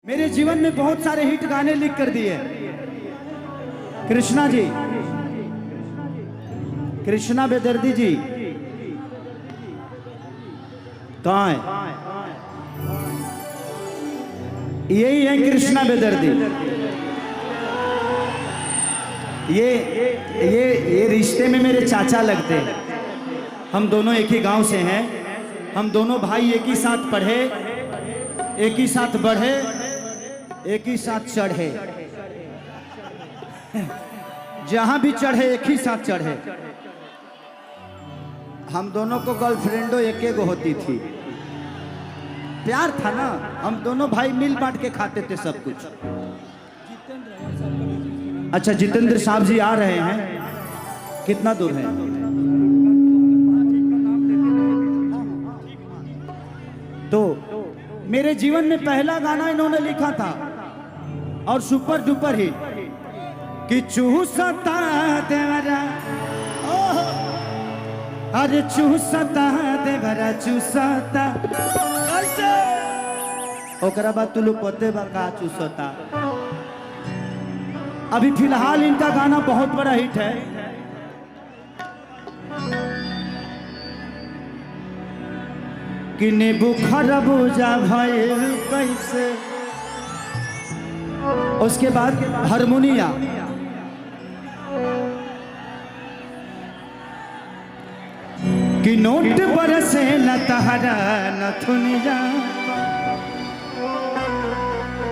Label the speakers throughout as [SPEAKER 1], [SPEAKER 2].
[SPEAKER 1] मेरे जीवन में बहुत सारे हिट गाने लिख कर दिए कृष्णा जी, कृष्णा बेदर्दी जी कहाँ है? यही है कृष्णा बेदर्दी। ये रिश्ते में मेरे चाचा लगते हैं। हम दोनों एक ही गांव से हैं। हम दोनों भाई एक ही साथ पढ़े, एक ही साथ बढ़े, एक ही साथ चढ़े। जहां भी चढ़े एक ही साथ चढ़े। हम दोनों को गर्लफ्रेंडो एक एक होती थी। प्यार था ना, हम दोनों भाई मिल बांट के खाते थे सब कुछ। अच्छा, जितेंद्र साहब जी आ रहे हैं, कितना दूर है? तो मेरे जीवन में पहला गाना इन्होंने लिखा था और सुपर डुपर हिट कि चूसता देवरा, अरे चूसता देवरा चूसता, ओकरा बाद तू लोग पते बका चूसता। अभी फिलहाल इनका गाना बहुत बड़ा हिट है। कि नींबू खरबूजा भइल कैसे, उसके बाद हारमोनिया, कि नोट बरसे न तहरा नथुनिया,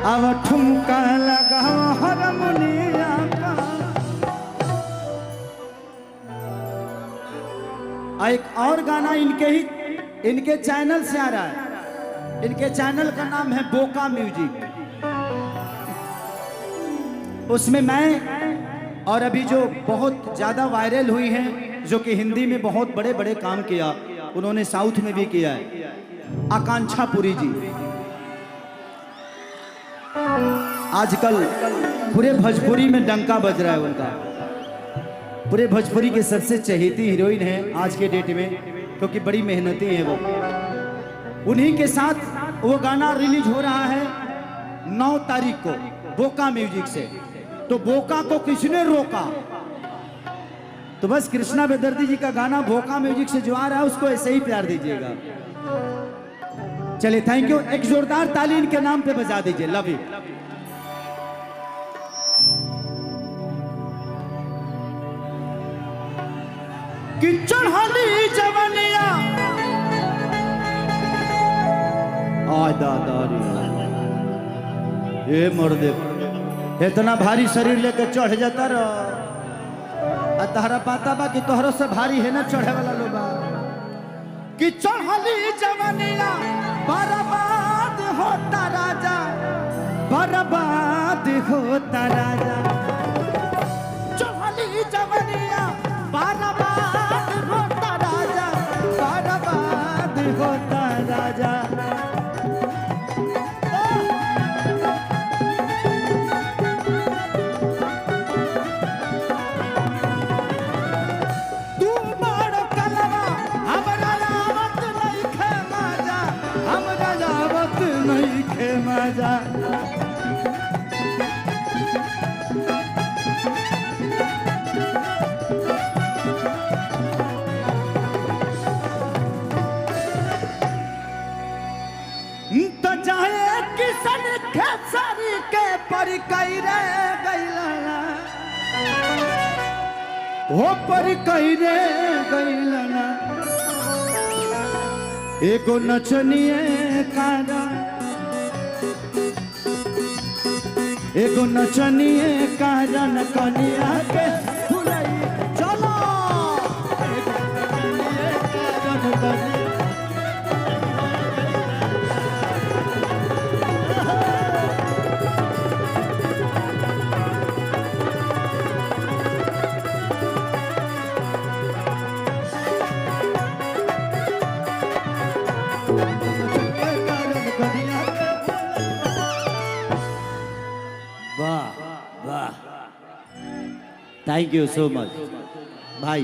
[SPEAKER 1] अब ठुमका लगा हारमोनिया का। एक और गाना इनके चैनल से आ रहा है। इनके चैनल का नाम है बोका म्यूजिक। उसमें मैं और अभी जो बहुत ज्यादा वायरल हुई हैं, जो कि हिंदी में बहुत बड़े बड़े काम किया, उन्होंने साउथ में भी किया है, आकांक्षा पुरी जी। आजकल पूरे भोजपुरी में डंका बज रहा है उनका। पूरे भोजपुरी की सबसे चहेती हीरोइन है आज के डेट में, क्योंकि बड़ी मेहनती है वो। उन्हीं के साथ वो गाना रिलीज हो रहा है 9 तारीख को बोका म्यूजिक से। तो बोका को किसने रोका? तो बस कृष्णा बेदर्दी जी का गाना बोका म्यूजिक से जो आ रहा है उसको ऐसे ही प्यार दीजिएगा। चलिए, थैंक यू। एक जोरदार ताली इनके नाम पे बजा दीजिए। Love you. कि चढ़ली जवनिया ये मर्दे इतना भारी शरीर लेके चढ़ जाता रह। तहरा पाता बा कि तोहरो से भारी है ना चढ़े वाला लोग। कि चढ़ली जवनिया बर्बाद होता राजा, बर्बाद होता राजा। चढ़ली जवनिया बर्बाद होता राजा, बर्बाद होता राजा। तू बड़ कलवा हमरा आवत नहीं खे मजा, हमरा आवत नहीं खे मजा। तो चाहे किसन खेसरी के पर कैरे गैलना, हो पर कैरे गैलना। एगो नचनिए कारण, एगो नचनिए कारण कनिया के भुलई चलो। एगो नचनिए कारण कनिया वाह वाह, थैंक यू सो मच भाई।